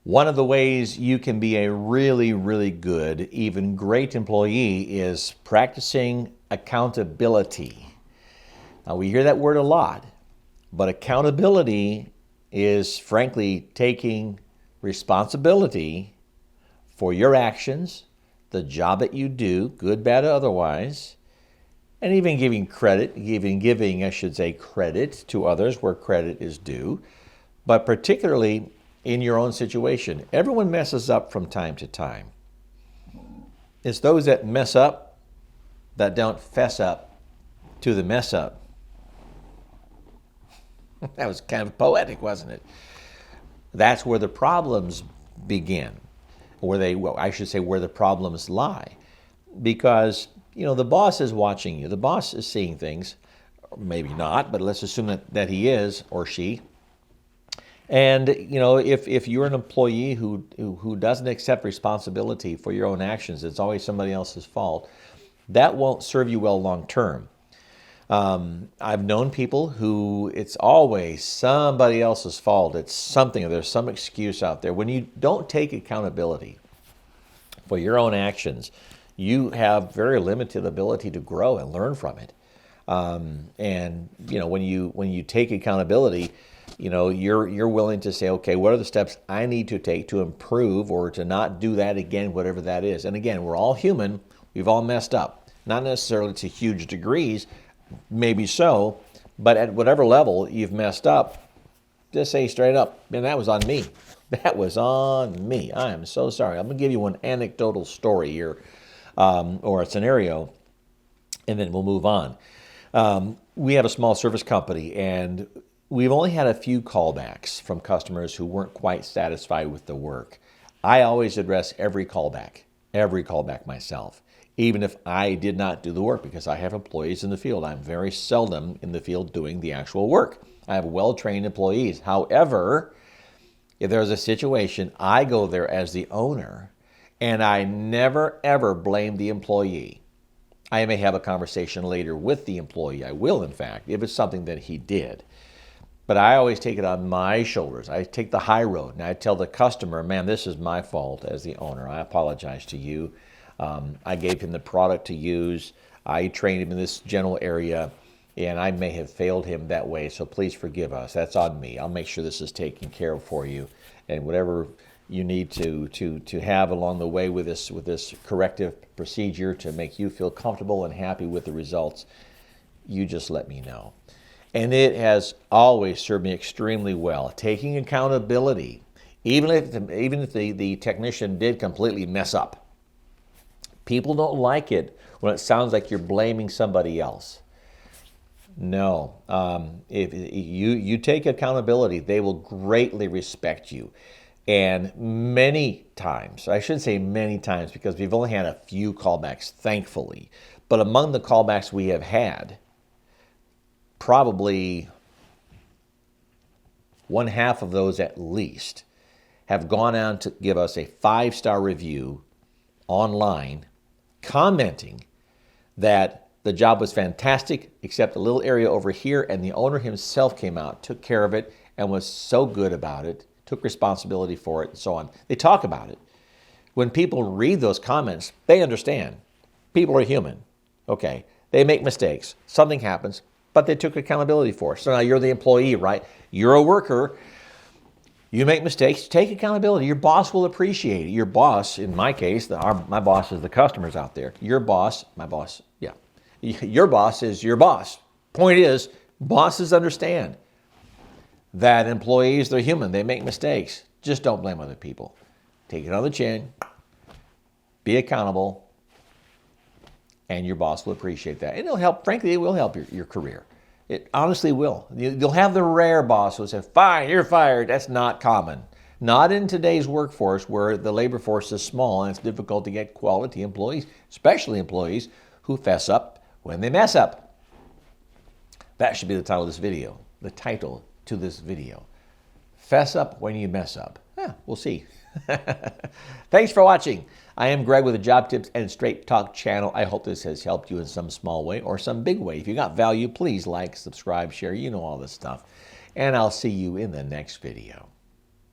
One of the ways you can be a really, really good, even great employee is practicing accountability. Now, we hear that word a lot, but accountability is frankly taking responsibility for your actions, the job that you do, good, bad, or otherwise, and even giving credit, credit to others where credit is due, but particularly in your own situation. Everyone messes up from time to time. It's those that mess up that don't fess up to the mess up. That was kind of poetic, wasn't it? That's where the problems begin, where the problems lie. Because, the boss is watching you. The boss is seeing things, maybe not, but let's assume that he is or she. And, if you're an employee who doesn't accept responsibility for your own actions, it's always somebody else's fault, that won't serve you well long term. I've known people who it's always somebody else's fault. It's something, there's some excuse out there. When you don't take accountability for your own actions, you have very limited ability to grow and learn from it. And when you take accountability, you're willing to say, okay, what are the steps I need to take to improve or to not do that again, whatever that is. And again, we're all human. We've all messed up. Not necessarily to huge degrees, maybe so, but at whatever level you've messed up, just say straight up, man, that was on me. That was on me. I am so sorry. I'm going to give you one anecdotal story here, or a scenario, and then we'll move on. We have a small service company, and we've only had a few callbacks from customers who weren't quite satisfied with the work. I always address every callback myself, even if I did not do the work, because I have employees in the field. I'm very seldom in the field doing the actual work. I have well-trained employees. However, if there's a situation, I go there as the owner, and I never, ever blame the employee. I may have a conversation later with the employee. I will, in fact, if it's something that he did. But I always take it on my shoulders. I take the high road, and I tell the customer, man, this is my fault as the owner. I apologize to you. I gave him the product to use. I trained him in this general area, and I may have failed him that way, so please forgive us. That's on me. I'll make sure this is taken care of for you. And whatever you need to have along the way with this corrective procedure to make you feel comfortable and happy with the results, you just let me know. And it has always served me extremely well. Taking accountability, even if the technician did completely mess up. People don't like it when it sounds like you're blaming somebody else. No, if you take accountability, they will greatly respect you. And many times, I shouldn't say many times because we've only had a few callbacks, thankfully. But among the callbacks we have had, probably one half of those at least have gone on to give us a 5-star review online, commenting that the job was fantastic, except a little area over here, and the owner himself came out, took care of it, and was so good about it, took responsibility for it, and so on. They talk about it. When people read those comments, they understand. People are human. Okay, they make mistakes. Something happens, but they took accountability for it. So now you're the employee, right? You're a worker. You make mistakes, take accountability. Your boss will appreciate it. Your boss, in my case, my boss is the customers out there. Your boss, my boss, yeah. Your boss is your boss. Point is, bosses understand that employees, they're human. They make mistakes. Just don't blame other people. Take it on the chin. Be accountable. And your boss will appreciate that. And it'll help, frankly, it will help your career. It honestly will. You'll have the rare boss who will say, fine, you're fired. That's not common. Not in today's workforce where the labor force is small and it's difficult to get quality employees, especially employees who fess up when they mess up. That should be the title of this video. The title to this video. Fess up when you mess up. We'll see. Thanks for watching. I am Greg with the Job Tips and Straight Talk channel. I hope this has helped you in some small way or some big way. If you got value, please like, subscribe, share. You know all this stuff. And I'll see you in the next video.